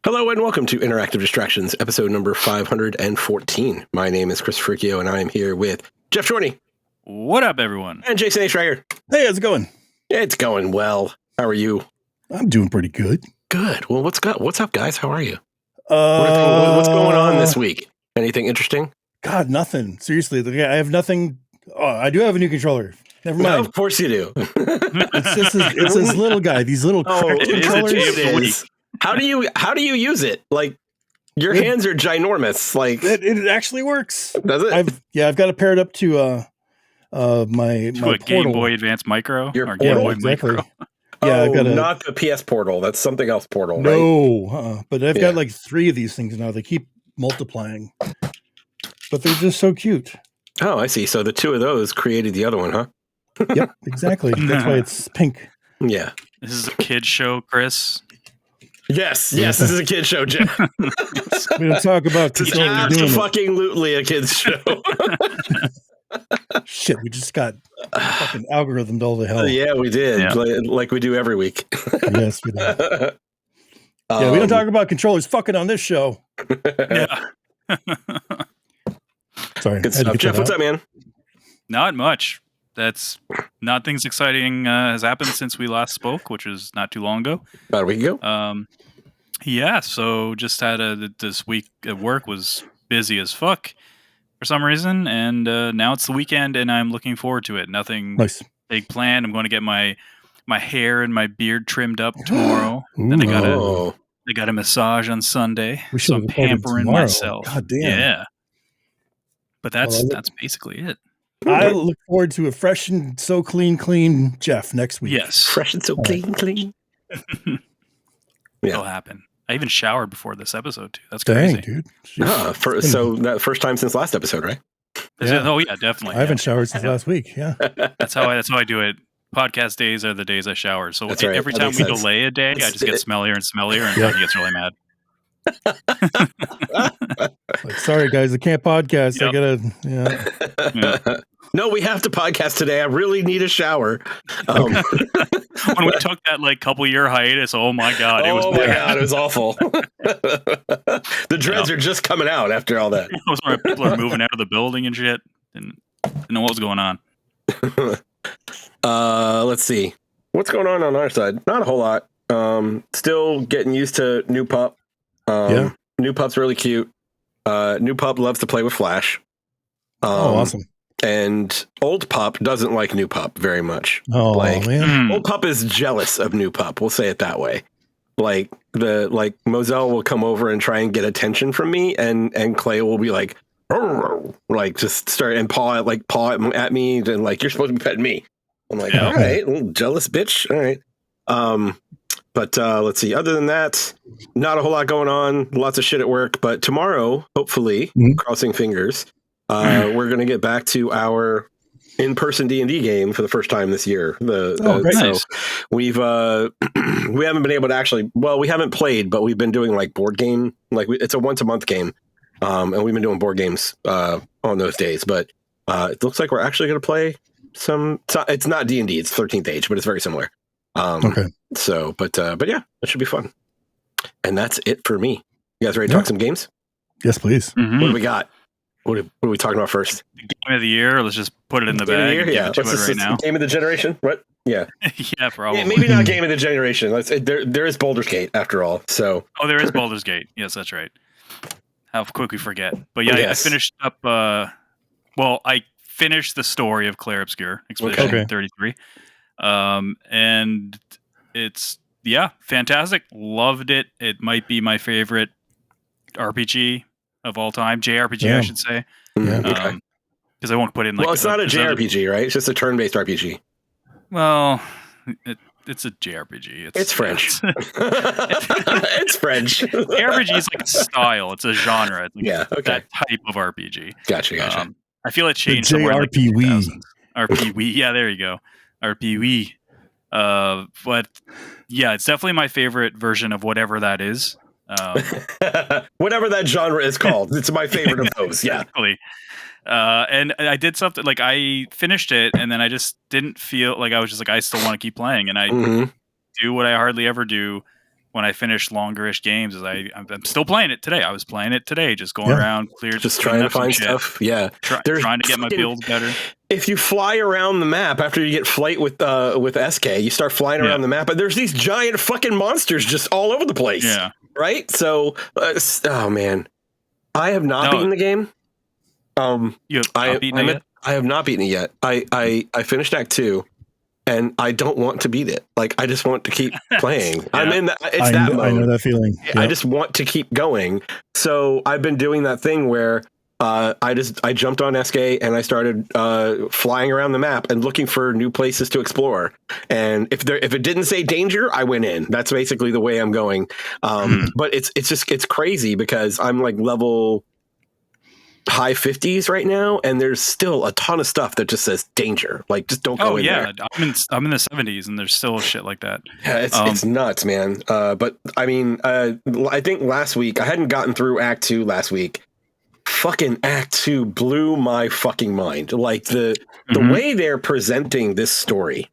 Hello and welcome to Interactive Distractions, episode number 514. My name is Chris Fricchio, and I am here with Geoff Shorney. What up, everyone? And Jason A. Schreier. Hey, how's it going? It's going well. How are you? I'm doing pretty good. Good. Well, what's up, guys? How are you? What's going on this week? Anything interesting? God, nothing. Seriously, I have nothing. Oh, I do have a new controller. Never mind. No, of course you do. It's this little guy. These little controllers. It is. How do you use it? Like, your hands are ginormous. Like, it actually works. Does it? I've got it paired up to my Game Boy Advance Micro. Your Game Boy exactly. Micro. Yeah, I've got not the PS Portal. That's something else Portal, right? No, but I've got like 3 of these things now. They keep multiplying, but they're just so cute. Oh, I see. So the 2 of those created the other one, huh? Yep, exactly. That's why it's pink. Yeah. This is a kid show, Chris. Yes, this is a kid show, Jeff. We don't talk about It's fucking-lutely a kid's show. Shit, we just got fucking algorithmed all the hell. Yeah, we did. Yeah. Like we do every week. Yes, we do. Yeah, we don't talk about controllers fucking on this show. Yeah. Sorry. Good stuff. Jeff, what's up, man? Not much. That's nothing's exciting has happened since we last spoke, which was not too long ago. About a week ago? Yeah, so just had this week at work was busy as fuck for some reason, and now it's the weekend, and I'm looking forward to it. Nothing big planned. I'm going to get my hair and my beard trimmed up tomorrow. Then I got a massage on Sunday. So I'm pampering myself. God damn. Yeah. But that's basically it. I look forward to a fresh and so clean Jeff next week. Yes. Fresh and so clean. Yeah. It'll happen. I even showered before this episode, too. That's Dang, crazy. dude. So that first time since last episode, right? Oh, yeah, definitely. I haven't showered since last week. Yeah. That's how I do it. Podcast days are the days I shower. So That's right. Every That time makes we sense. delay a day, I just get smellier and smellier, and Doug gets really mad. Like, sorry, guys, I can't podcast. Yep. I gotta. Yeah. No, we have to podcast today. I really need a shower. When we took that couple year hiatus, oh my god, it was it was awful. The dreads are just coming out after all that. It was where people are moving out of the building and shit. Didn't know what was going on. Let's see. What's going on our side? Not a whole lot. Still getting used to New Pup. New Pup's really cute. New Pup loves to play with Flash. Awesome. And Old Pup doesn't like New Pup very much. Oh, man. Old Pup is jealous of New Pup. We'll say it that way. Moselle will come over and try and get attention from me, and Clay will be like just start and paw at me, and you're supposed to be petting me. I'm like, all right, little jealous bitch. All right. But let's see. Other than that, not a whole lot going on. Lots of shit at work. But tomorrow, hopefully, crossing fingers, we're going to get back to our in-person D&D game for the first time this year. Nice. So we've we haven't been able to actually. Well, we haven't played, but we've been doing board game. It's a once-a-month game, and we've been doing board games on those days. But it looks like we're actually going to play some. It's not D&D. It's 13th Age, but it's very similar. Okay. So, but yeah, it should be fun. And that's it for me. You guys ready to talk some games? Yes, please. Mm-hmm. What do we got? What are we talking about first? Game of the year. Let's just put it in the bag. And give it to it right now. Game of the generation? What? Yeah. Yeah, probably. Yeah, maybe not game of the generation. There is Baldur's Gate after all. So. Oh, there is Baldur's Gate. Yes, that's right. How quick we forget. But yeah, Yes. I finished up. I finished the story of Clair Obscur, Expedition 33. And it's fantastic. Loved it. It might be my favorite RPG of all time. JRPG, I should say. Okay. Because I won't put in it's not a JRPG, right? It's just a turn-based RPG. Well, it's a JRPG. It's French. It's French. JRPG is like a style. It's a genre. It's that type of RPG. Gotcha. I feel it changed somewhere in the 2000s. RPWee. Yeah, there you go. RPWee. But yeah, it's definitely my favorite version of whatever that is. Whatever that genre is called, it's my favorite of those. Yeah. Exactly. And I did something I finished it, and then I just didn't feel I was just I still want to keep playing, and I do what I hardly ever do, when I finish longer-ish games is I'm still playing it today. I was playing it today, just going around, just trying to find stuff. Yeah, trying to get my builds better. If you fly around the map after you get flight with SK, you start flying around the map, but there's these giant fucking monsters just all over the place. Yeah. Right. So, oh man, I have not beaten the game. You have not beaten it yet? I have not beaten it yet. I finished Act 2, and I don't want to beat it. Like, I just want to keep playing. I'm in that. It's that mode. I know that feeling. Yep. I just want to keep going. So I've been doing that thing where I jumped on SK and I started flying around the map and looking for new places to explore. And if it didn't say danger, I went in. That's basically the way I'm going. But it's crazy because I'm like level high 50s right now, and there's still a ton of stuff that just says danger. Like, just don't go in there. I'm in the 70s, and there's still shit like that. Yeah, it's nuts, man. But I mean, I think last week I hadn't gotten through Act 2 last week. Fucking Act 2 blew my fucking mind. Like the way they're presenting this story,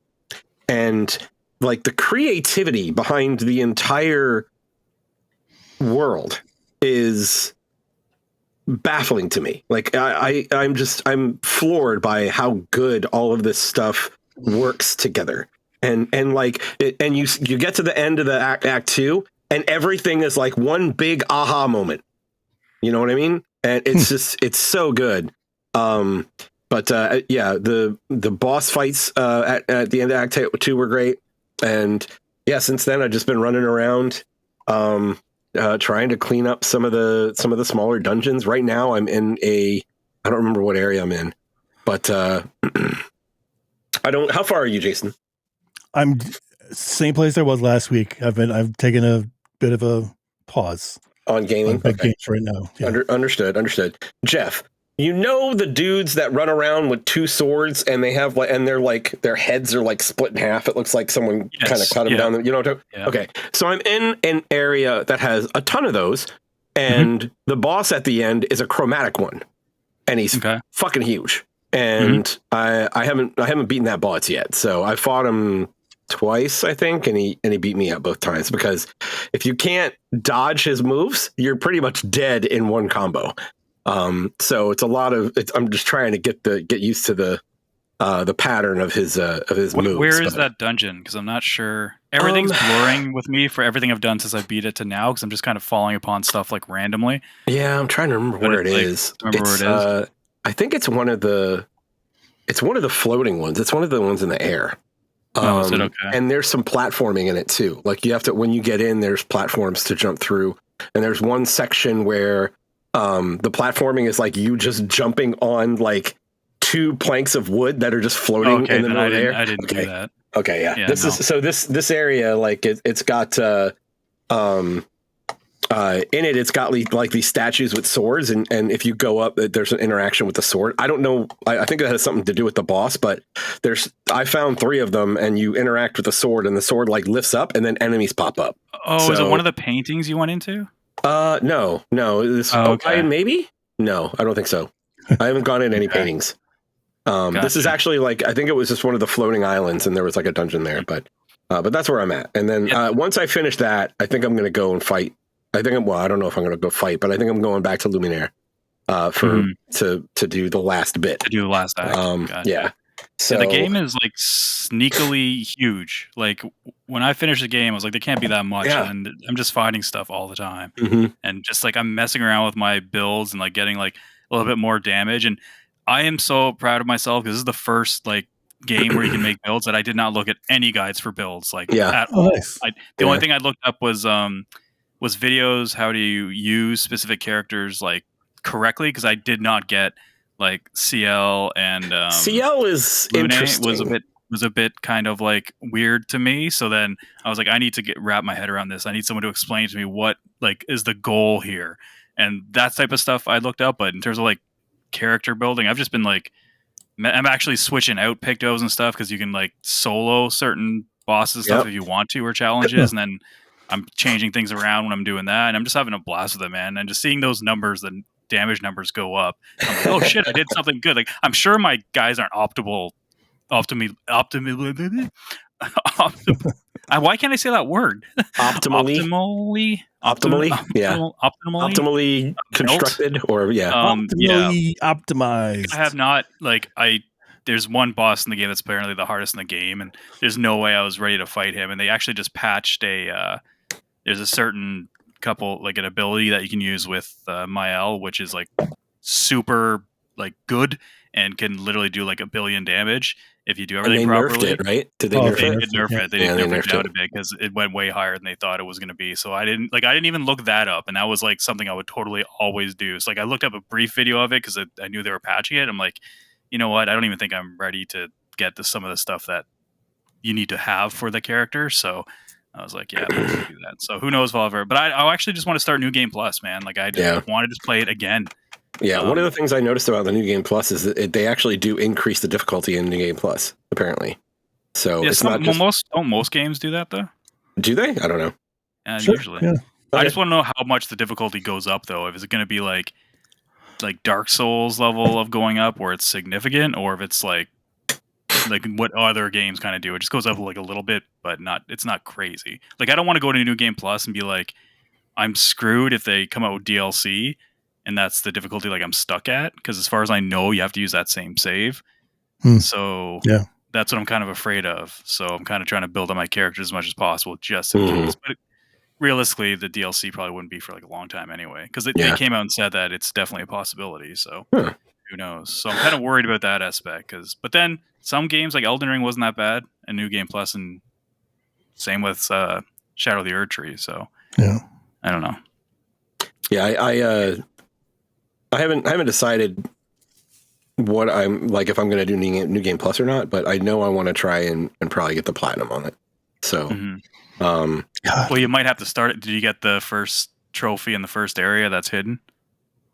and like the creativity behind the entire world is baffling to me. Like I'm floored by how good all of this stuff works together. And like and you get to the end of the act 2, and everything is like one big aha moment. You know what I mean? And it's just it's so good. But the boss fights at the end of Act 2 were great. And yeah, since then I've just been running around trying to clean up some of the smaller dungeons. Right now I'm in I don't remember what area I'm in, but how far are you, Jason? I'm same place I was last week. I've taken a bit of a pause on gaming. On games right now. Yeah. Understood. Geoff, you know the dudes that run around with two swords and they have their heads are like split in half. It looks like someone kind of cut them down. You know what I'm talking? Okay. So I'm in an area that has a ton of those, and the boss at the end is a chromatic one, and he's fucking huge. And I haven't beaten that boss yet. So I fought him twice, I think, and he beat me up both times, because if you can't dodge his moves, you're pretty much dead in one combo. So it's a lot of I'm just trying to get used to the pattern of his moves. Where is that dungeon? Because I'm not sure. Everything's blurring with me for everything I've done since I beat it to now, because I'm just kind of falling upon stuff like randomly. Yeah, I'm trying to remember where it is. I think it's one of the floating ones. It's one of the ones in the air. Is it okay? And there's some platforming in it too. Like you have to, when you get in, there's platforms to jump through. And there's one section where the platforming is like you just jumping on like two planks of wood that are just floating in the middle of the air. I didn't do that. Okay, yeah. This area, like it's got in it, it's got like these statues with swords, and if you go up, there's an interaction with the sword. I don't know. I think it has something to do with the boss, but I found 3 of them, and you interact with the sword, and the sword like lifts up, and then enemies pop up. Oh, is it one of the paintings you went into? No. Maybe? No, I don't think so. I haven't gone in any paintings. Gotcha. This is actually like, I think it was just one of the floating islands, and there was like a dungeon there, but that's where I'm at. And then once I finish that, I think I'm going to go and fight. I don't know if I'm going to go fight, but I think I'm going back to Luminaire to do the last bit. To do the last act. Gotcha. Yeah. So the game is like sneakily huge. Like when I finished the game, I was like, there can't be that much. Yeah. And I'm just finding stuff all the time. And just like I'm messing around with my builds and like getting like a little bit more damage. And I am so proud of myself, because this is the first like game where you can make builds that I did not look at any guides for builds. Like at all. Nice. The only thing I looked up was videos how do you use specific characters like correctly, because I did not get like CL and CL is Lune interesting. was a bit kind of like weird to me. So then I was like, I need to wrap my head around this. I need someone to explain to me what like is the goal here, and that type of stuff I looked up. But in terms of like character building, I've just been like, I'm actually switching out Pictos and stuff, because you can like solo certain bosses and stuff if you want to, or challenges, and then I'm changing things around when I'm doing that, and I'm just having a blast with it, man. And just seeing those numbers, the damage numbers go up, I'm like, oh shit, I did something good. Like I'm sure my guys aren't optimal. Why can't I say that word? Optimally, optimally constructed, or optimally optimized. I have not there's one boss in the game that's apparently the hardest in the game, and there's no way I was ready to fight him. And they actually just patched there's a certain an ability that you can use with Mael, which is like super good and can literally do like 1 billion damage if you do everything properly. Nerfed it, right? Did they nerf it? They nerfed it. They nerfed it down a bit because it went way higher than they thought it was going to be. So I didn't even look that up, and that was like something I would totally always do. So I looked up a brief video of it because I knew they were patching it. I'm like, you know what? I don't even think I'm ready to get to some of the stuff that you need to have for the character. So I was like, yeah, I'm gonna do that. So who knows if I'll ever. But I actually just want to start New Game Plus, man. I just want to just play it again. Yeah, one of the things I noticed about the New Game Plus is that they actually do increase the difficulty in New Game Plus, apparently. So it's not just... most games do that, though? Do they? I don't know. Sure. Usually. Yeah. I just want to know how much the difficulty goes up, though. If it's going to be like Dark Souls level of going up where it's significant, or if it's like what other games kind of do. It just goes up a little bit, but it's not crazy. I don't want to go to New Game Plus and be like, I'm screwed if they come out with DLC and that's the difficulty I'm stuck at, because as far as I know, you have to use that same save. So that's what I'm kind of afraid of. So I'm kind of trying to build on my characters as much as possible just in case. But realistically, the DLC probably wouldn't be for a long time anyway, because they came out and said that it's definitely a possibility. So who knows? So I'm kind of worried about that aspect. But then some games like Elden Ring wasn't that bad, and New Game Plus, and same with Shadow of the Erdtree. So I don't know. Yeah, I haven't decided what I'm if I'm going to do New Game Plus or not, but I know I want to try and probably get the platinum on it. So, well, you might have to start it. Did you get the first trophy in the first area that's hidden?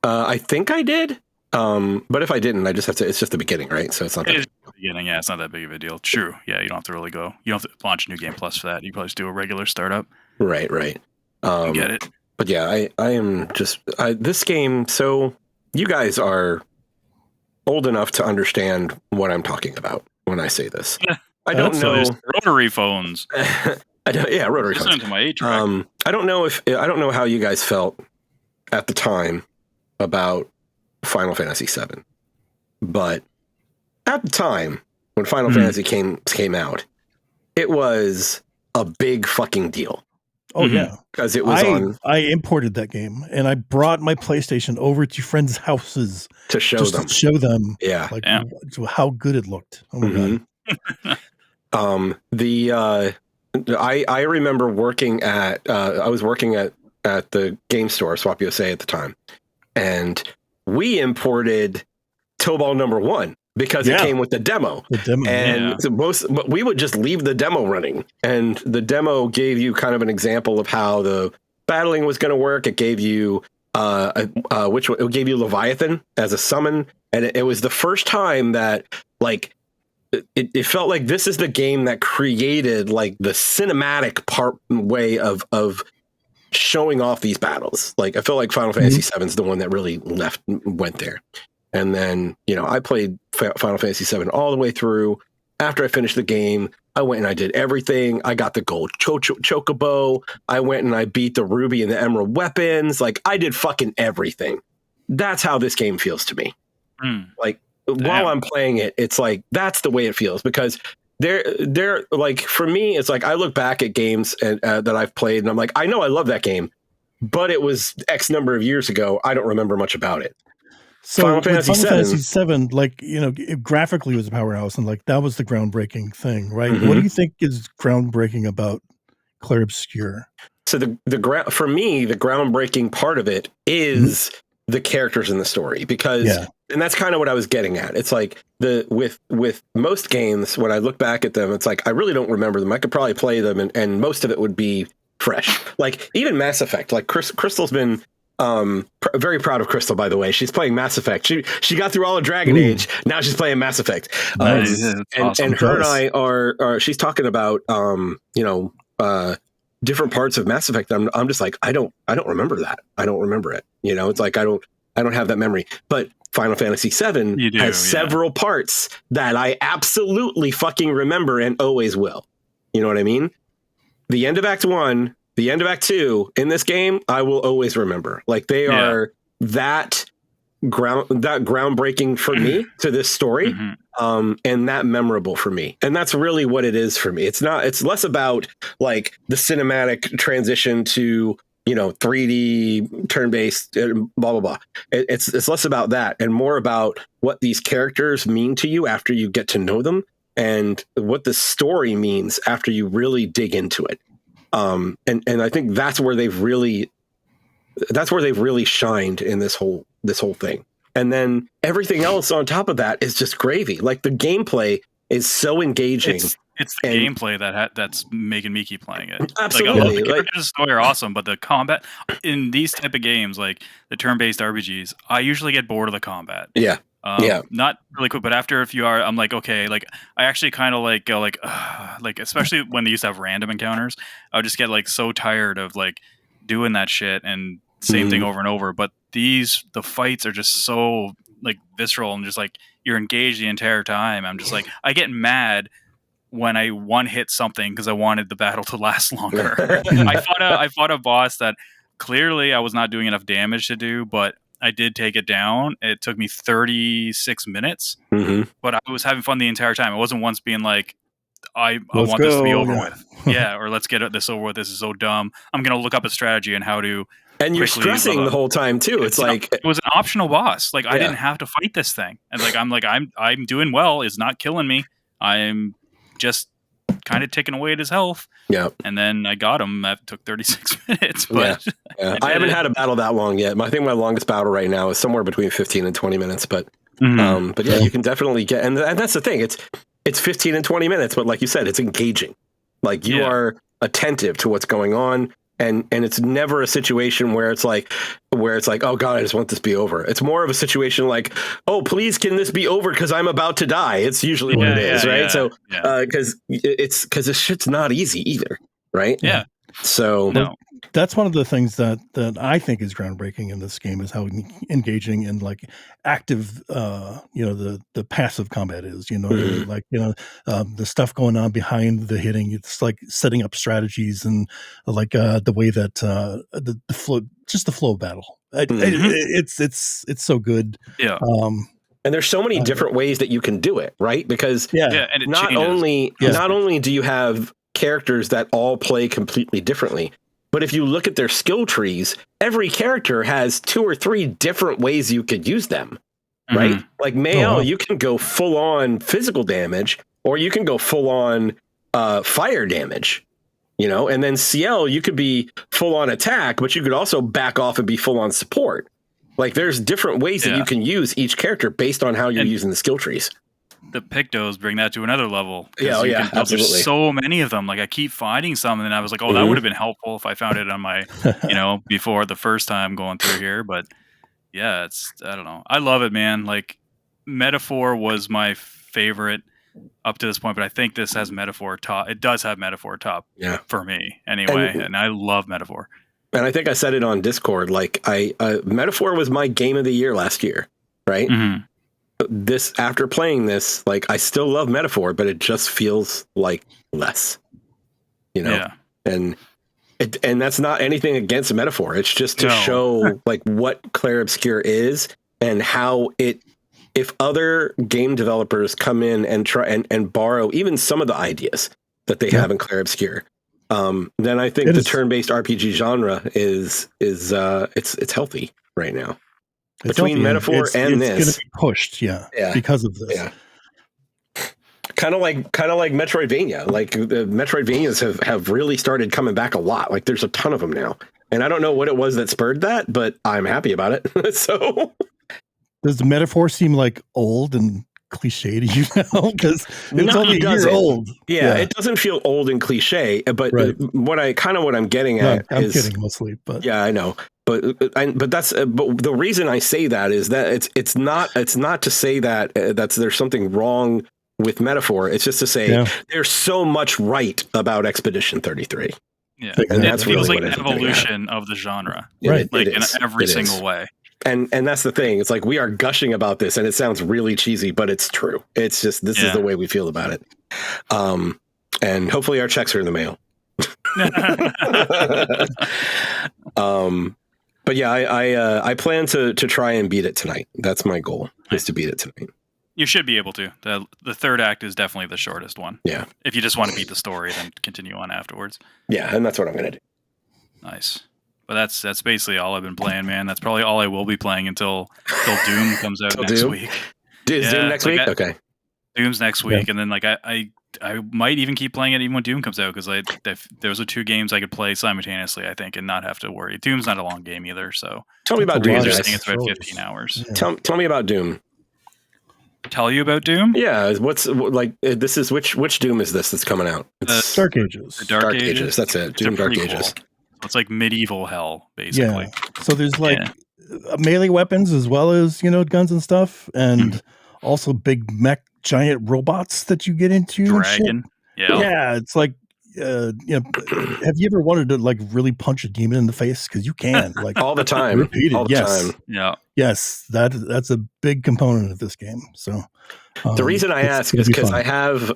I think I did. But if I didn't, I just have to. It's just the beginning, right? So it's not the beginning. Yeah, it's not that big of a deal. True. Yeah, you don't have to really go. You don't have to launch New Game Plus for that. You probably just do a regular startup. Right. Get it. But yeah, I am just this game. So you guys are old enough to understand what I'm talking about when I say this. I don't know. Rotary phones. Rotary phones. Listen to my age. I don't know how you guys felt at the time about Final Fantasy VII, but at the time when Final Fantasy came out, it was a big fucking deal. Oh yeah, because it was I imported that game and I brought my PlayStation over to friends' houses to show them. Yeah, how good it looked. Oh my god. I remember working at I was working at the game store Swap USA at the time, and we imported Tobal #1 because it came with the demo. But we would just leave the demo running, and the demo gave you kind of an example of how the battling was going to work. It gave you it gave you Leviathan as a summon, and it was the first time that it felt like this is the game that created the cinematic way of showing off these battles. I feel like Final Fantasy VII is the one that really went there. And then, I played Final Fantasy VII all the way through. After I finished the game, I went and I did everything. I got the gold chocobo. I went and I beat the ruby and the emerald weapons. I did fucking everything. That's how this game feels to me. While I'm playing it, it's that's the way it feels, because they're for me, it's I look back at games that I've played and I'm I know I love that game, but it was X number of years ago. I don't remember much about it. So Final Fantasy VII, graphically was a powerhouse, and that was the groundbreaking thing, right? What do you think is groundbreaking about Clair Obscur? So for me, the groundbreaking part of it is the characters in the story, because and that's kind of what I was getting at. It's with most games, when I look back at them, it's I really don't remember them. I could probably play them and most of it would be fresh. Even Mass Effect, Crystal's been very proud of Crystal, by the way. She's playing Mass Effect. She got through all of Dragon Age. Now she's playing Mass Effect. Awesome. And her and I are she's talking about different parts of Mass Effect. I'm just I don't remember that. I don't remember it. It's I don't have that memory. But Final Fantasy VII has several parts that I absolutely fucking remember and always will. You know what I mean? the end of Act 1, the end of Act 2 in this game, I will always remember. Like they are that groundbreaking for me to this story. And that memorable for me. And that's really what it is for me. It's less about like the cinematic transition to, 3D turn-based, blah, blah, blah. It's less about that and more about what these characters mean to you after you get to know them and what the story means after you really dig into it. And I think that's where they've really shined in this whole thing. And then everything else on top of that is just gravy. Like the gameplay is so engaging. It's the gameplay that's making me keep playing it. Absolutely. Like, the characters and story are awesome, but the combat in these type of games, like the turn-based RPGs, I usually get bored of the combat. Yeah. Not really quick, but after a few hours, I'm like, okay, like I actually kind of like go like especially when they used to have random encounters, I would just get like so tired of like doing that shit and same thing over and over. But the fights are just so like visceral and just like you're engaged the entire time. I'm just like, I get mad when I one-hit something because I wanted the battle to last longer. I fought a boss that clearly I was not doing enough damage to do, but I did take it down. It took me 36 minutes, but I was having fun the entire time. It wasn't once being like, I want this to be over with. Or let's get this over with. This is so dumb. I'm going to look up a strategy and how to. And you're stressing the whole time too. It's like it was an optional boss. Like I didn't have to fight this thing. And I'm doing well. It's not killing me. I'm just kind of ticking away at his health. Yeah. And then I got him. That took 36 minutes. But I haven't had a battle that long yet. I think my longest battle right now is somewhere between 15 and 20 minutes. But you can definitely get, and that's the thing. It's 15 and 20 minutes, but like you said, it's engaging. Like you are attentive to what's going on. And it's never a situation where it's like, oh God, I just want this to be over. It's more of a situation like, oh, please, can this be over? Because I'm about to die. It's usually what it is, right? So, because this shit's not easy either, right? Yeah. So that's one of the things that I think is groundbreaking in this game is how engaging and like active, the passive combat is. The stuff going on behind the hitting. It's like setting up strategies and like the way that the flow of battle. It's so good. Yeah. And there's so many different ways that you can do it, right? Because and it not only do you have characters that all play completely differently, but if you look at their skill trees, every character has 2 or 3 different ways you could use them, right? Like Mael, you can go full on physical damage, or you can go full on fire damage, and then CL, you could be full on attack, but you could also back off and be full on support. Like there's different ways that you can use each character based on how you're using the skill trees. The Pictos bring that to another level. Absolutely. There's so many of them. Like I keep finding some, and then I was like, oh, that would have been helpful if I found it on my, before the first time going through here. But yeah, I don't know. I love it, man. Like Metaphor was my favorite up to this point, but I think this has Metaphor top. It does have Metaphor top for me anyway. And I love Metaphor. And I think I said it on Discord. Like Metaphor was my game of the year last year, right? This, after playing this, like I still love Metaphor, but it just feels like less, and that's not anything against Metaphor. It's just to show like what Clair Obscur is and how if other game developers come in and try and borrow even some of the ideas that they have in Clair Obscur, then I think the turn-based RPG genre is it's healthy right now. Between Metaphor and this, it's going to be pushed, because of this. Yeah. Kind of like Metroidvania. Like the Metroidvanias have really started coming back a lot. Like there's a ton of them now, and I don't know what it was that spurred that, but I'm happy about it. So, does the Metaphor seem like old and cliche to you now? Because it's only a year old. Yeah, it doesn't feel old and cliche. But what I'm getting at is, I'm kidding mostly, but I know. But the reason I say that is that it's not to say that there's something wrong with Metaphor. It's just to say there's so much right about Expedition 33. Yeah, and it feels like an evolution of the genre, right? Like in every single way. And that's the thing. It's like we are gushing about this, and it sounds really cheesy, but it's true. It's just this is the way we feel about it. And hopefully our checks are in the mail. But yeah, I plan to try and beat it tonight. That's my goal, is to beat it tonight. You should be able to. The third act is definitely the shortest one. Yeah. If you just want to beat the story, then continue on afterwards. Yeah, and that's what I'm gonna do. Nice. But that's basically all I've been playing, man. That's probably all I will be playing until Doom comes out next week. Is Doom next week? Okay. Doom's next week, and then like I might even keep playing it even when Doom comes out, because those are two games I could play simultaneously, I think, and not have to worry. Doom's not a long game either, so tell me about Doom. I think it's about 15 hours. Yeah. Tell me about Doom. Tell you about Doom? Yeah, this is which Doom is this that's coming out? It's Dark Ages. The Dark Ages. That's it. Doom Dark Ages. It's like medieval hell, basically. Yeah. So there's melee weapons as well as, guns and stuff, and also big mech giant robots that you get into. Dragon. Yeah. It's like, have you ever wanted to like really punch a demon in the face? Because you can, like, all the time. Repeated. All the time. Yeah. Yes, that's a big component of this game. So the reason I ask is because I have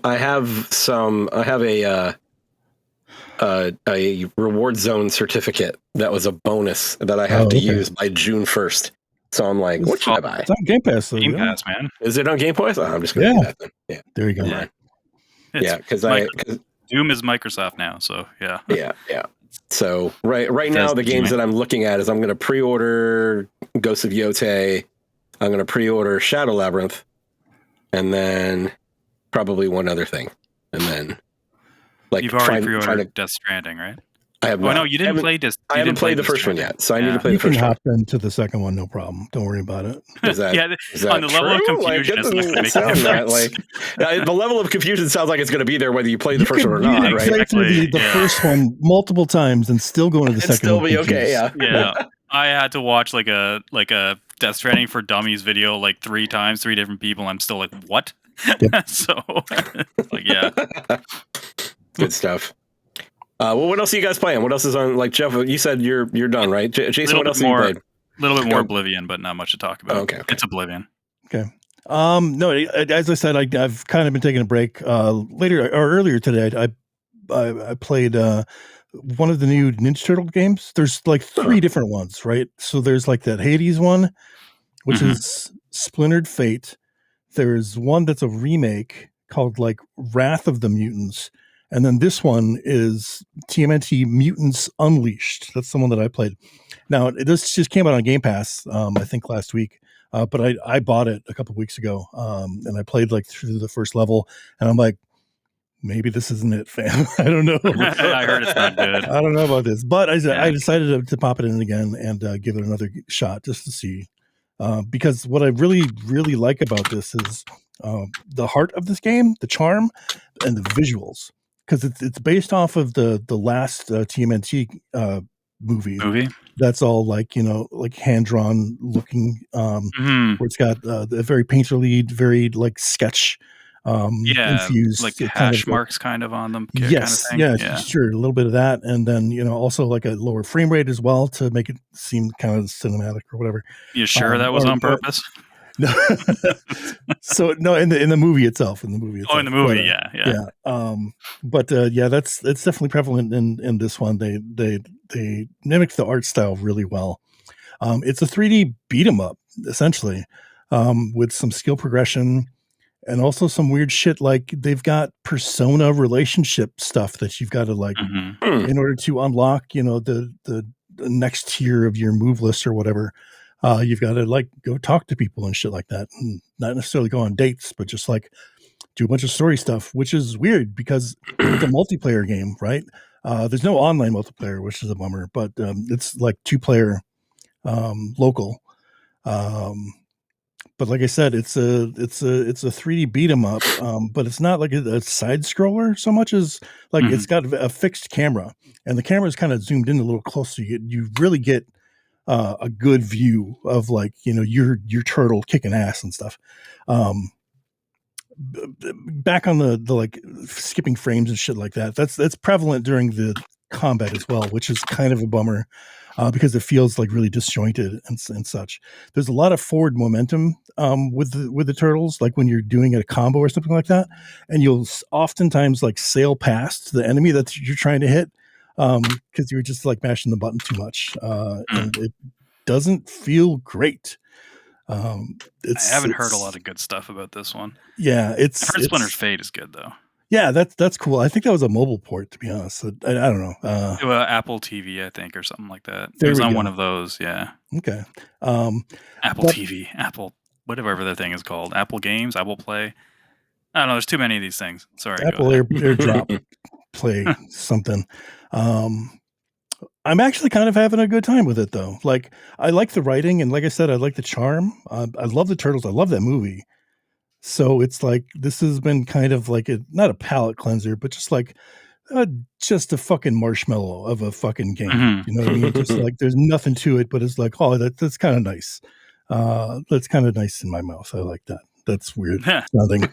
a reward zone certificate that was a bonus that I have to use by June 1st. So I'm like, what should I buy? It's on Game Pass, though. Game Pass, man. Is it on Game Pass? Oh, I'm just going to do that then. Yeah. There you go. Yeah, because Doom is Microsoft now, so yeah. Yeah. So right now the games that I'm looking at is I'm going to pre-order Ghost of Yotei, I'm going to pre-order Shadow Labyrinth, and then probably one other thing, and then you've already pre-ordered Death Stranding, right? I have. No, you didn't play this. I haven't played the first one yet, so I need to play the first one. You can hop into the second one, no problem. Don't worry about it. Is that on the level of confusion? The level of confusion sounds like it's going to be there whether you play the first one or not, right? Play through the first one multiple times and still go into the second one. Still be okay, yeah. I had to watch like a Death Stranding for Dummies video like 3 times, 3 different people. I'm still like, what? Yep. So, good stuff. Well, what else are you guys playing? What else is on? Like, Geoff, you said you're done, right? Jason, what else have you played? A little bit more Oblivion, but not much to talk about. Okay. It's Oblivion. Okay. No, as I said, I've kind of been taking a break. Earlier today, I played one of the new Ninja Turtle games. There's like 3 different ones, right? So there's like that Hades one, which is Splintered Fate. There's one that's a remake called like Wrath of the Mutants. And then this one is TMNT Mutants Unleashed. That's the one that I played. Now, this just came out on Game Pass, I think last week. But I bought it a couple of weeks ago, and I played like through the first level, and I'm like, maybe this isn't it, fam. I don't know. I heard it's not good. I don't know about this, but I decided to pop it in again and give it another shot just to see. Because what I really, really like about this is the heart of this game, the charm, and the visuals. Because it's based off of the last TMNT movie. That's all like hand drawn looking, where it's got a very painterly, very like sketch, infused, like hash marks kind of on them. Yes, kind of thing. Yeah, sure, a little bit of that, and then also like a lower frame rate as well to make it seem kind of cinematic or whatever. You sure that was on purpose? No. So no, in the movie itself. Oh, in the movie, yeah. But that's definitely prevalent in this one. They mimic the art style really well. It's a 3D beat 'em up essentially, with some skill progression and also some weird shit. Like they've got persona relationship stuff that you've got to like in order to unlock, the next tier of your move list or whatever. You've got to like go talk to people and shit like that, and not necessarily go on dates, but just like do a bunch of story stuff, which is weird because it's a multiplayer game, right? There's no online multiplayer, which is a bummer, but it's like 2-player local. But like I said, it's a 3D beat 'em up, but it's not like a side scroller so much as like it's got a fixed camera, and the camera is kind of zoomed in a little closer. You really get a good view of like your turtle kicking ass and stuff. Back on the like skipping frames and shit like that. That's prevalent during the combat as well, which is kind of a bummer because it feels like really disjointed and such. There's a lot of forward momentum with the turtles, like when you're doing a combo or something like that, and you'll oftentimes like sail past the enemy that you're trying to hit. because you're just like mashing the button too much, and it doesn't feel great. I haven't heard a lot of good stuff about this one. Yeah, I've heard Splinter's Fate is good though. Yeah, that's cool. I think that was a mobile port, to be honest. I don't know. To Apple TV, I think, or something like that. It was on one of those. Yeah. Okay. Apple TV, Apple, whatever their thing is called. Apple Games, Apple Play. I don't know. There's too many of these things. Sorry. Apple AirDrop Play something. I'm actually kind of having a good time with it, though. Like, I like the writing, and like I said, I like the charm. I love the Turtles. I love that movie. So it's like this has been kind of like not a palate cleanser, but just like just a fucking marshmallow of a fucking game. Mm-hmm. You know what I mean? Just like there's nothing to it, but it's like, oh, that's kind of nice. That's kind of nice in my mouth. I like that. That's weird sounding.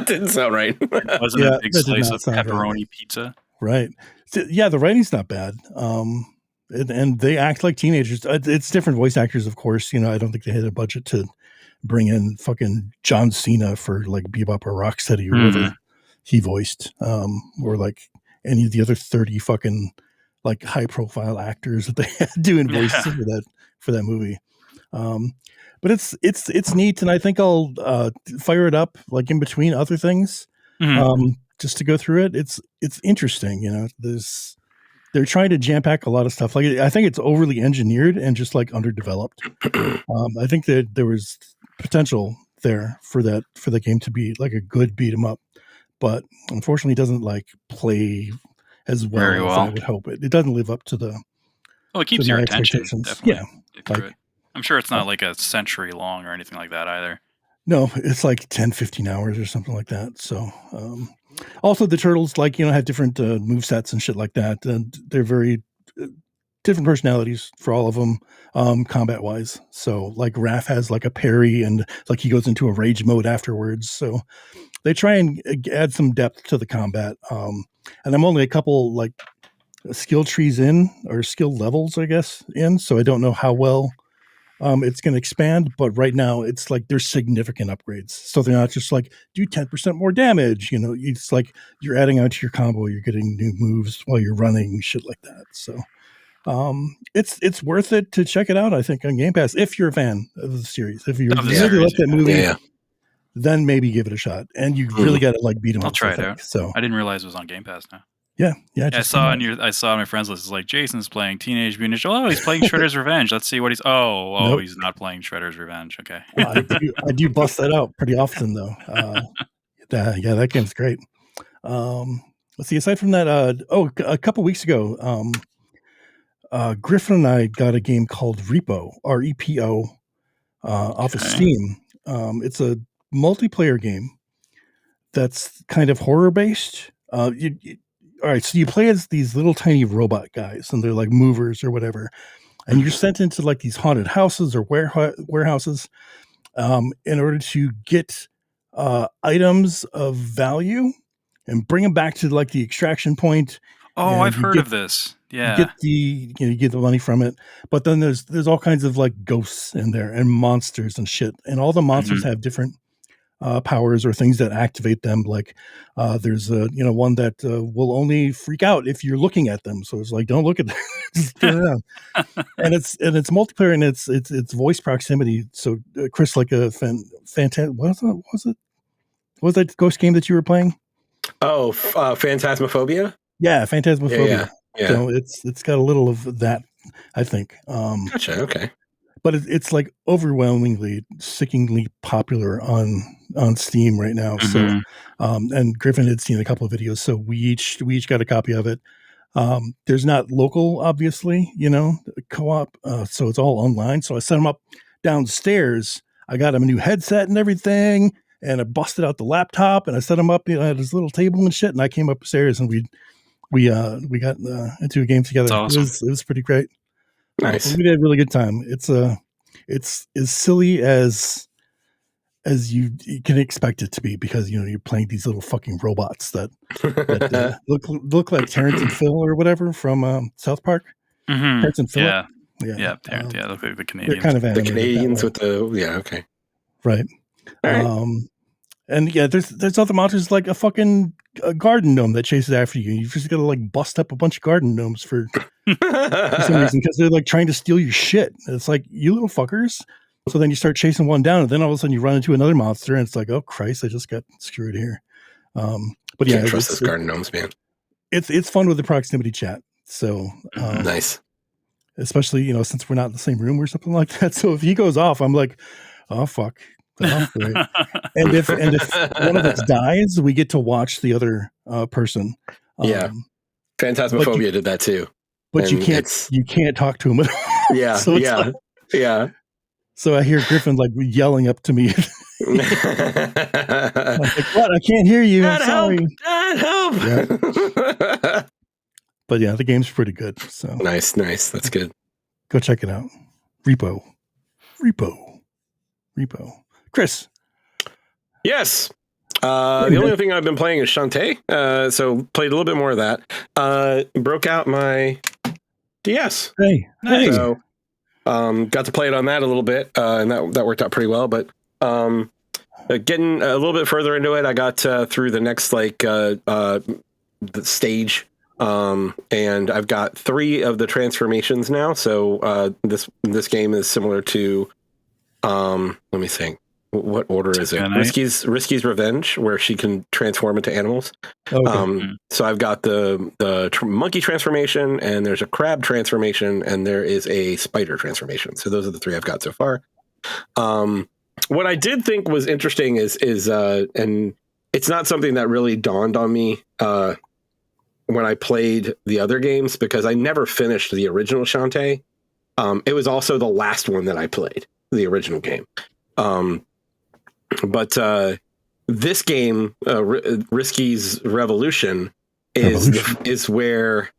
Didn't sound right. Wasn't a big slice of pepperoni pizza. Right. So, yeah, the writing's not bad. And they act like teenagers. It's different voice actors, of course. You know, I don't think they had a budget to bring in fucking John Cena for like Bebop or Rocksteady or whatever he voiced, or like any of the other 30 fucking like high profile actors that they had doing voices for that movie. But it's neat, and I think I'll fire it up like in between other things, just to go through it. It's interesting, you know. They're trying to jam pack a lot of stuff. Like I think it's overly engineered and just like underdeveloped. I think that there was potential there for the game to be like a good beat 'em up, but unfortunately, it doesn't like play as well as I would hope. It doesn't live up to the. Well, it keeps your attention. Definitely. Yeah, like, I'm sure it's not like a century long or anything like that either. No, it's like 10, 15 hours or something like that. So, also the Turtles, like, you know, have different movesets and shit like that. And they're very different personalities for all of them, combat wise. So like Raph has like a parry and like he goes into a rage mode afterwards. So they try and add some depth to the combat. And I'm only a couple like skill trees in, or skill levels, I guess, in. So I don't know how well it's going to expand, but right now it's like there's significant upgrades. So they're not just like do 10% more damage. You know, it's like you're adding on to your combo. You're getting new moves while you're running, shit like that. So it's worth it to check it out, I think, on Game Pass if you're a fan of the series. If you really like that movie, then maybe give it a shot. And you really got to like beat 'em up. I'll try it out. So I didn't realize it was on Game Pass now. Yeah. I saw on my friends list. It's like Jason's playing Teenage Mutant Ninja. Oh, he's playing Shredder's Revenge. Let's see what he's. Nope. He's not playing Shredder's Revenge. Okay. I do bust that out pretty often though. That game's great. Let's see. Aside from that, a couple weeks ago, Griffin and I got a game called Repo, REPO, off of Steam. It's a multiplayer game that's kind of horror based. All right, so you play as these little tiny robot guys, and they're like movers or whatever, and you're sent into like these haunted houses or warehouses in order to get items of value and bring them back to like the extraction point. Oh, I've heard of this. Yeah, you get the money from it, but then there's all kinds of like ghosts in there and monsters and shit, and all the monsters have different powers or things that activate them. Like there's one that will only freak out if you're looking at them. So it's like, don't look at them. Just turn around. and it's multiplayer and it's voice proximity. So Chris, like a fantastic. What was that ghost game that you were playing? Oh, Phantasmophobia. Yeah, Phantasmophobia. Yeah. So it's got a little of that, I think. Gotcha. Okay. But it's like overwhelmingly, sickeningly popular on Steam right now. So, and Griffin had seen a couple of videos, so we each got a copy of it. There's not local, obviously, co-op, so it's all online. So I set him up downstairs. I got him a new headset and everything, and I busted out the laptop and I set him up at his little table and shit. And I came upstairs and we got into a game together. Awesome. It was pretty great. Nice. We had a really good time. It's as silly as you can expect it to be, because you're playing these little fucking robots that look like Terrence and Phil or whatever from South Park. Terrence and Phil. Yeah. Terrence. Look like the Canadians. They're kind of the Canadians with the okay. Right. And yeah, there's other monsters like a fucking a garden gnome that chases after you. You've just got to like bust up a bunch of garden gnomes for some reason because they're like trying to steal your shit. It's like, you little fuckers. So then you start chasing one down, and then all of a sudden you run into another monster, and it's like, oh Christ, I just got screwed here. But yeah, can't trust those garden gnomes, man. It's fun with the proximity chat. So nice, especially since we're not in the same room or something like that. So if he goes off, I'm like, oh fuck. Oh, right. and if one of us dies, we get to watch the other person. Yeah, Phantasmophobia did that too. But you can't talk to him at all. Yeah, so yeah. So I hear Griffin like yelling up to me. I'm like, what? I can't hear you. I'm sorry. Dad, help! Yeah. But yeah, the game's pretty good. So nice. That's good. Go check it out. Repo. Chris. Yes. The only thing I've been playing is Shantae. So played a little bit more of that. Broke out my DS. Hey. So got to play it on that a little bit, and that worked out pretty well. But getting a little bit further into it, I got through the next the stage, and I've got 3 of the transformations now. So this game is similar to let me think. What order is it? Risky's Revenge, where she can transform into animals. Okay. So I've got the monkey transformation, and there's a crab transformation, and there is a spider transformation. So those are the 3 I've got so far. What I did think was interesting is and it's not something that really dawned on me when I played the other games, because I never finished the original Shantae. It was also the last one that I played, the original game. But this game, Risky's Revolution, is where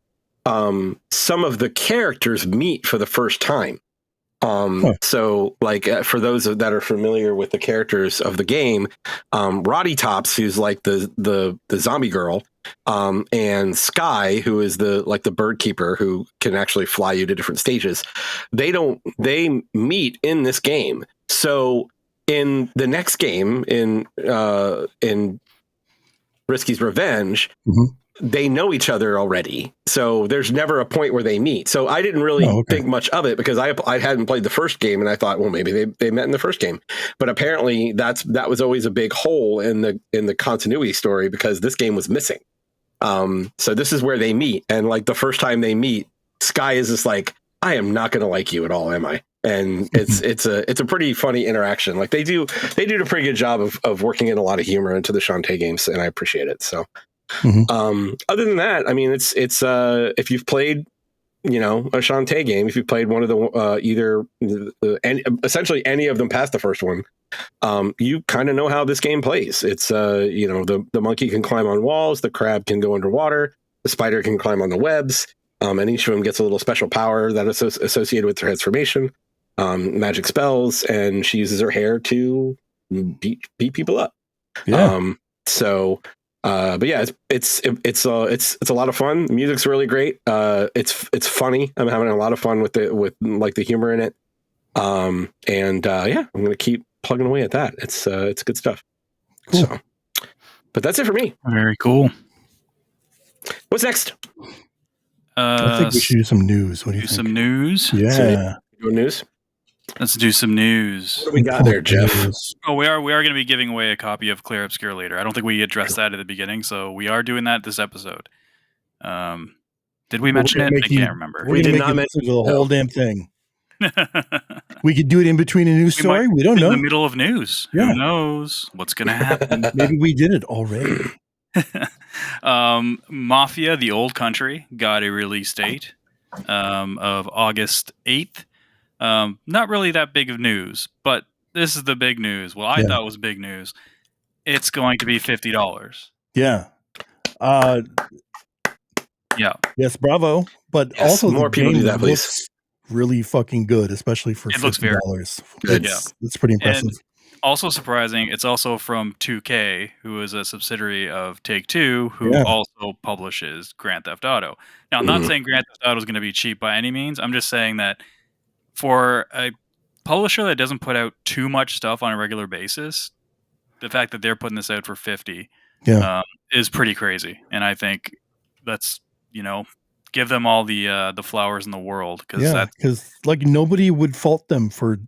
some of the characters meet for the first time. So, for those that are familiar with the characters of the game, Roddy Tops, who's like the zombie girl, and Sky, who is the bird keeper who can actually fly you to different stages, they meet in this game. So in the next game, in Risky's Revenge, they know each other already. So there's never a point where they meet. So I didn't really think much of it, because I hadn't played the first game, and I thought, well, maybe they met in the first game. But apparently that was always a big hole in the continuity story, because this game was missing. So this is where they meet, and the first time they meet, Sky is just like, I am not going to like you at all, am I? And it's a pretty funny interaction. They do a pretty good job of working in a lot of humor into the Shantae games, and I appreciate it. So, other than that, I mean, it's if you've played, a Shantae game, if you've played one of the essentially any of them past the first one, you kind of know how this game plays. It's the monkey can climb on walls, the crab can go underwater, the spider can climb on the webs, and each of them gets a little special power that is associated with transformation. Magic spells, and she uses her hair to beat people up. Yeah. But yeah, it's a lot of fun. The music's really great. It's funny. I'm having a lot of fun with the humor in it. Yeah, I'm gonna keep plugging away at that. It's good stuff. Cool. So, but that's it for me. Very cool. What's next? I think we should do some news. What do you think? Some news. Yeah. News. Let's do some news. What do we got there, Geoff? Oh, we are going to be giving away a copy of Clair Obscur later. I don't think we addressed that at the beginning, so we are doing that this episode. Did we mention it? I can't remember. We did not mention the whole damn thing. We could do it in between a news story. We don't know. In the middle of news. Yeah. Who knows what's going to happen? Maybe we did it already. Mafia: The Old Country got a release date of August 8th. Not really that big of news, but this is the big news. Well, I thought it was big news. It's going to be $50. Yeah. Yeah. Yes, bravo. But yes, also more people do that, please. Really fucking good, especially for $50. Looks very good. It's pretty impressive. And also surprising, it's also from 2K, who is a subsidiary of Take-Two, who also publishes Grand Theft Auto. Now, I'm not saying Grand Theft Auto is going to be cheap by any means. I'm just saying that for a publisher that doesn't put out too much stuff on a regular basis, the fact that they're putting this out for $50 is pretty crazy. And I think that's, give them all the flowers in the world, because like nobody would fault them for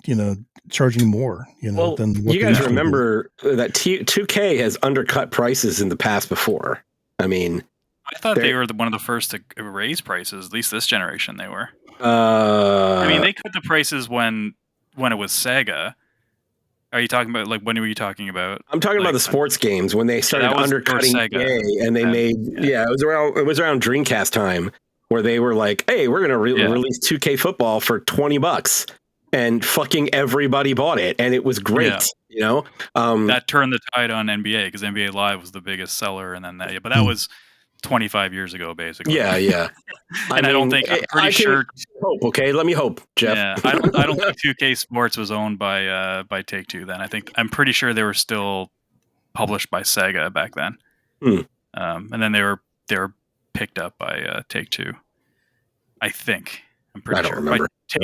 charging more than what you guys remember that 2K has undercut prices in the past before. I mean, I thought they were one of the first to raise prices, at least this generation they were. They cut the prices when it was Sega. Are you talking about, like, when were you talking about? I'm talking about the sports games when they started undercutting EA, and they made it was around Dreamcast time where they were like, hey, we're gonna release 2K football for $20, and fucking everybody bought it, and it was great. That turned the tide on NBA because NBA Live was the biggest seller, and then but that was 25 years ago, basically. Yeah. And I'm pretty sure. Hope, okay, let me hope, Geoff. Yeah, I don't think 2K Sports was owned by Take-Two then. I'm pretty sure they were still published by Sega back then. And then they were picked up by Take-Two. I think. I'm pretty sure. I don't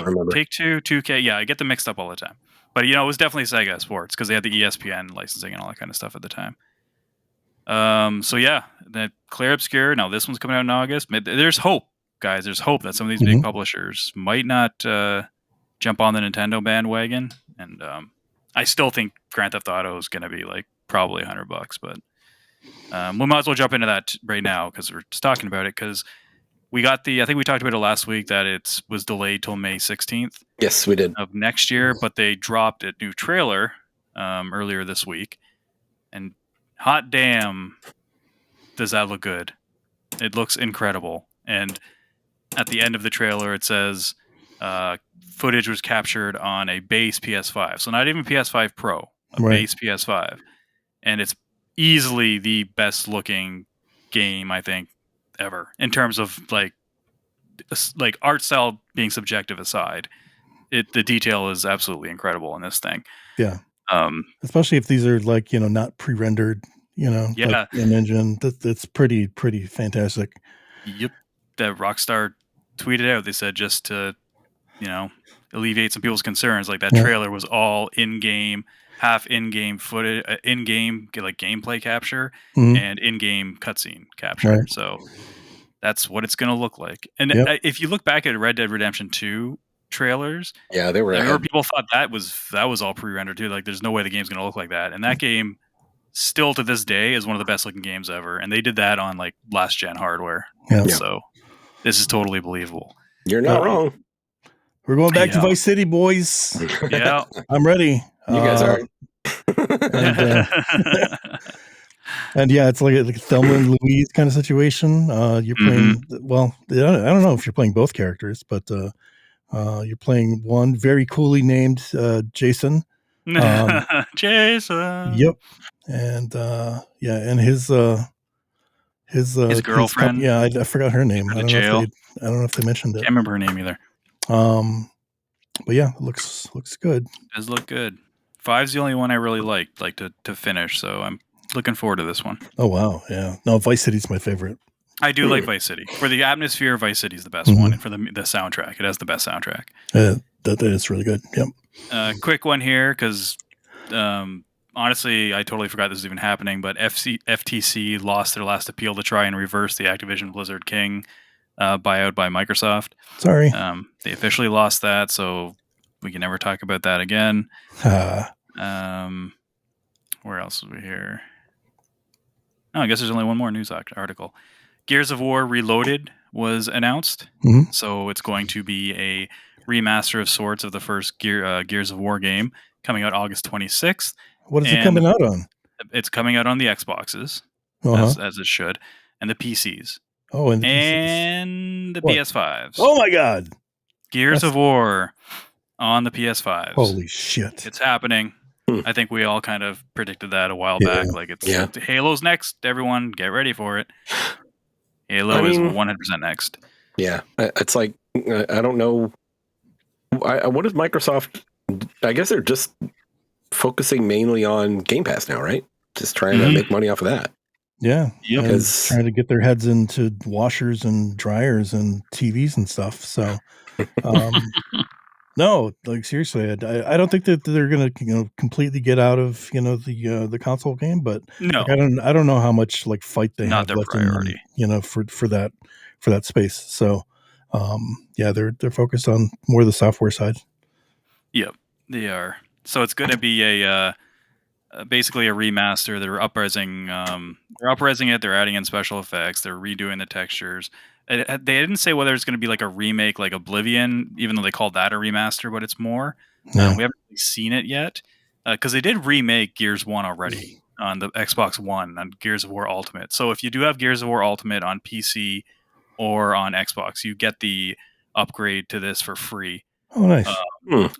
remember. Take-Two, 2K. Yeah, I get them mixed up all the time. But it was definitely Sega Sports because they had the ESPN licensing and all that kind of stuff at the time. The Clair Obscur. Now this one's coming out in August. There's hope, guys. There's hope that some of these big publishers might not jump on the Nintendo bandwagon. And I still think Grand Theft Auto is going to be like probably $100, but we might as well jump into that right now because we're just talking about it. Because we got I think we talked about it last week that it was delayed till May 16th. Yes, we did. Of next year, but they dropped a new trailer earlier this week, and hot damn, does that look good? It looks incredible. And at the end of the trailer, it says footage was captured on a base PS5. So not even PS5 Pro, base PS5. And it's easily the best looking game, I think, ever. In terms of like art style being subjective aside. The detail is absolutely incredible in this thing. Yeah. Especially if these are like, not pre-rendered, like in engine. That's pretty fantastic. Yep. That Rockstar tweeted out, they said just to, alleviate some people's concerns, like that trailer was all in-game, half in-game footage, in-game like gameplay capture and in-game cutscene capture. Right. So that's what it's going to look like. And if you look back at Red Dead Redemption 2 trailers, they were. I remember people thought that was all pre-rendered too. Like, there's no way the game's going to look like that. And that game, still to this day, is one of the best looking games ever. And they did that on like last gen hardware. Yeah. So this is totally believable. You're not wrong. We're going back to Vice City, boys. Yeah, I'm ready. You guys are. And it's like a Thelma and Louise kind of situation. You're playing. Well, I don't know if you're playing both characters, but you're playing one very coolly named Jason. Jason. Yep. And and his girlfriend. I forgot her name. I don't know if they mentioned it. Can't remember her name either. But yeah, it looks good. It does look good. 5's the only one I really liked, to finish. So I'm looking forward to this one. Oh wow, yeah. No, Vice City's my favorite. I do like Vice City. For the atmosphere, Vice City's the best one, and for the soundtrack, it has the best soundtrack. That is really good. Yep. Quick one here, because honestly, I totally forgot this was even happening, but FTC lost their last appeal to try and reverse the Activision Blizzard King buyout by Microsoft. Sorry. They officially lost that, so we can never talk about that again. Where else is we here? Oh, I guess there's only one more news article. Gears of War Reloaded was announced. So it's going to be a remaster of sorts of the first Gears of War game, coming out August 26th. What is it coming out on? It's coming out on the Xboxes, as it should, and the PCs. Oh, and the PS5s. Oh my God! Gears of War on the PS5s. Holy shit! It's happening. I think we all kind of predicted that a while back. Like, Halo's next. Everyone, get ready for it. Halo is 100% next. Yeah, it's like I don't know. What is Microsoft? I guess they're just focusing mainly on Game Pass now, right? Just trying to make money off of that. Yeah, because trying to get their heads into washers and dryers and TVs and stuff. So, No, like seriously, I don't think that they're gonna completely get out of the console game, but No, like, I don't know how much like fight they not have their left in priority. them, for that space. So, yeah, they're focused on more of the software side. Yep, they are. So it's going to be a basically a remaster. They're up-resing it. They're adding in special effects. They're redoing the textures. They didn't say whether it's going to be like a remake, like Oblivion, even though they called that a remaster. But it's more. Yeah. We haven't really seen it yet because they did remake Gears 1 already on the Xbox One on Gears of War Ultimate. So if you do have Gears of War Ultimate on PC or on Xbox, you get the upgrade to this for free. Oh, nice.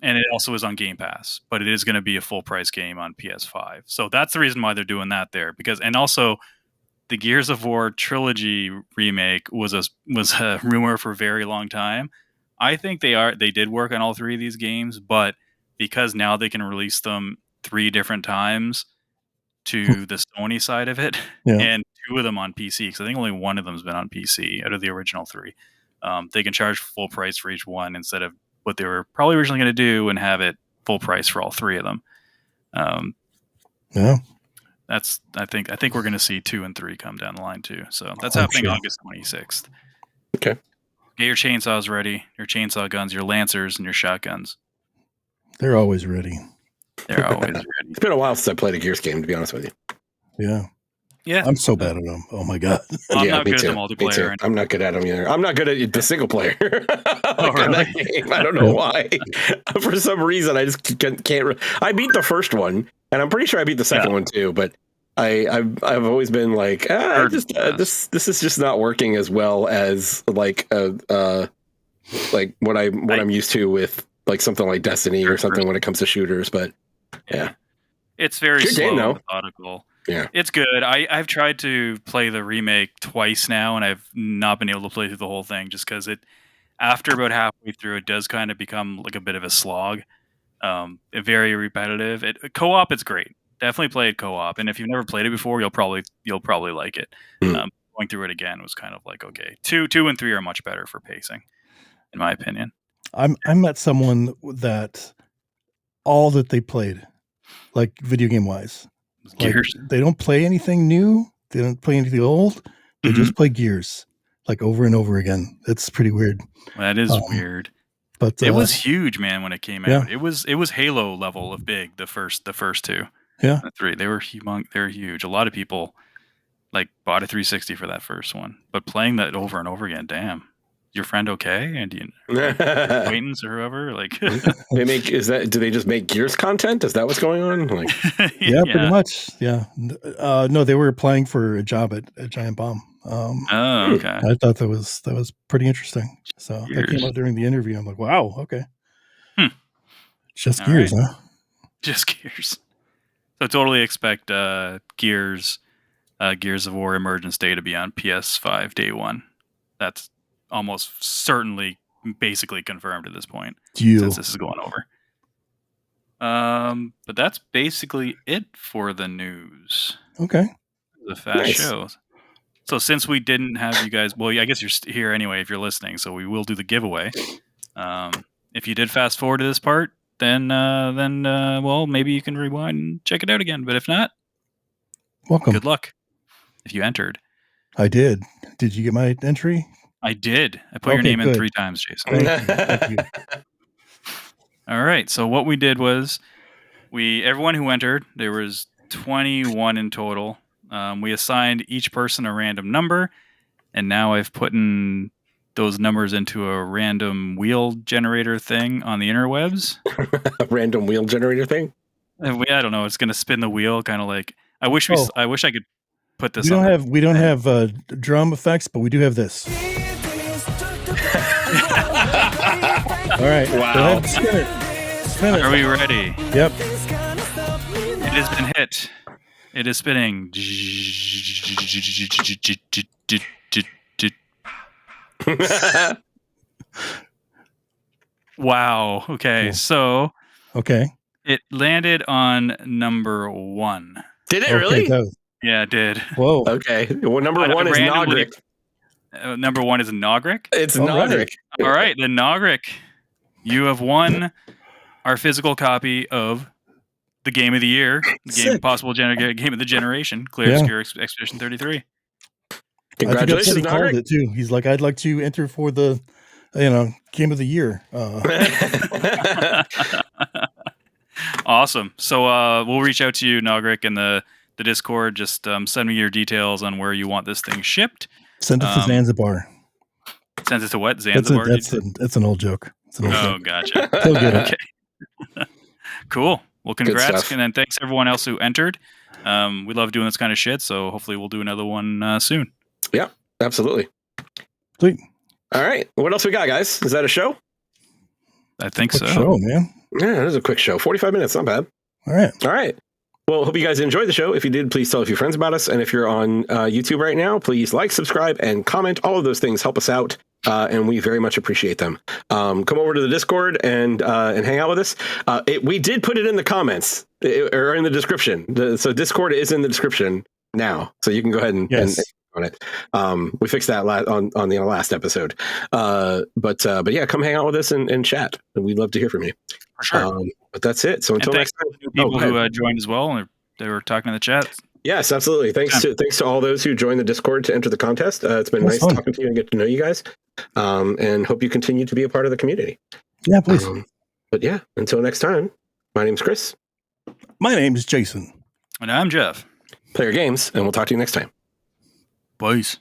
And it also is on Game Pass, but it is going to be a full price game on PS5. So that's the reason why they're doing that there. And also the Gears of War trilogy remake was a rumor for a very long time. I think they did work on all three of these games, but because now they can release them 3 different times to the Sony side of it, Yeah. and 2 of them on PC, because I think only one of them's been on PC out of the original 3. They can charge full price for each one instead of what they were probably originally going to do and have it full price for all 3 of them. Yeah. I think we're going to see 2 and 3 come down the line too. So that's happening August 26th. Okay. Get your chainsaws ready, your chainsaw guns, your lancers, and your shotguns. They're always ready. They're always ready. It's been a while since I played a Gears game, to be honest with you. Yeah. Yeah. I'm so bad at them. Oh my god. I'm not good at the multiplayer. I'm not good at them either. I'm not good at the single player. Really? Game. I don't know why. For some reason, I just can't. I beat the first one, and I'm pretty sure I beat the second one too. But I've always been like, this is just not working as well as like what I'm used to with like something like Destiny or something when it comes to shooters. But yeah, it's very good slow game, and methodical. Yeah, it's good. I've tried to play the remake twice now, and I've not been able to play through the whole thing just because after about halfway through, it does kind of become like a bit of a slog. Very repetitive. Co-op, it's great. Definitely play it co-op, and if you've never played it before, you'll probably like it. Going through it again was kind of like okay. 2 and 3 are much better for pacing, in my opinion. I met someone that all that they played, like video game wise. Like, they don't play anything new. They don't play anything old. They just play Gears like over and over again. It's pretty weird. That is weird. But it was huge, man, when it came out. It was Halo level of big. The first 2. Yeah. The 3. They were huge. A lot of people like bought a 360 for that first one. But playing that over and over again, damn. Your friend okay? And acquaintance or whoever? Like do they just make Gears content? Is that what's going on? Like yeah, pretty much. Yeah. No, they were applying for a job at Giant Bomb. Okay. I thought that was pretty interesting. So that came out during the interview. I'm like, wow, okay. Just all Gears, right. Huh? Just Gears. So totally expect Gears of War Emergence Day to be on PS5 day 1. That's almost certainly basically confirmed at this point since this is going over. But that's basically it for the news. Okay. The fast shows. So since we didn't have you guys, well, I guess you're here anyway if you're listening, so we will do the giveaway. If you did fast forward to this part, then well, maybe you can rewind and check it out again. But if not, welcome. Good luck. If you entered. I did. Did you get my entry? I did. I put your name in 3 times, Jason. Thank you. All right. So what we did was everyone who entered, there was 21 in total. We assigned each person a random number, and now I've put in those numbers into a random wheel generator thing on the interwebs. A random wheel generator thing? I don't know. It's going to spin the wheel, kind of like. I wish I could put this. We don't have drum effects, but we do have this. All right. Wow. Spin it. Are we ready? Yep. It has been hit. It is spinning. Wow. Okay. Cool. So. Okay. It landed on number 1. Did it really? Yeah, it did. Whoa. Okay. Well, number 1 is Nogric. Number 1 is Nogric? It's Nogric. All right, then Nogric. you have won our physical copy of the game of the year, the game possible game of the generation, Clair Obscur Expedition 33. Congratulations, he called it too. He's like, I'd like to enter for the, game of the year. Awesome. So we'll reach out to you, Nogric, in the Discord. Just send me your details on where you want this thing shipped. Send it to Zanzibar. Send it to what? Zanzibar? That's an old joke. Joke. Gotcha. He'll get it. Okay. Cool. Well, congrats, and then thanks everyone else who entered. We love doing this kind of shit, so hopefully we'll do another one soon. Yeah, absolutely. Sweet. All right. What else we got, guys? Is that a show? I think so. Show, man. Yeah, it is a quick show. 45 minutes, not bad. All right. Well, hope you guys enjoyed the show. If you did, please tell a few friends about us. And if you're on YouTube right now, please like, subscribe, and comment. All of those things help us out, and we very much appreciate them. Come over to the Discord and hang out with us. We did put it in the comments or in the description. So Discord is in the description now, so you can go ahead and on it. We fixed that on the last episode. But yeah, come hang out with us and chat. We'd love to hear from you. For sure. But that's it. So until next time, people who joined as well, and they were talking in the chat. Yes, absolutely. Thanks to all those who joined the Discord to enter the contest. It's been nice talking to you and get to know you guys. And hope you continue to be a part of the community. Yeah, please. But yeah, until next time, my name's Chris. My name is Jason. And I'm Geoff. Play your games, and we'll talk to you next time. Peace.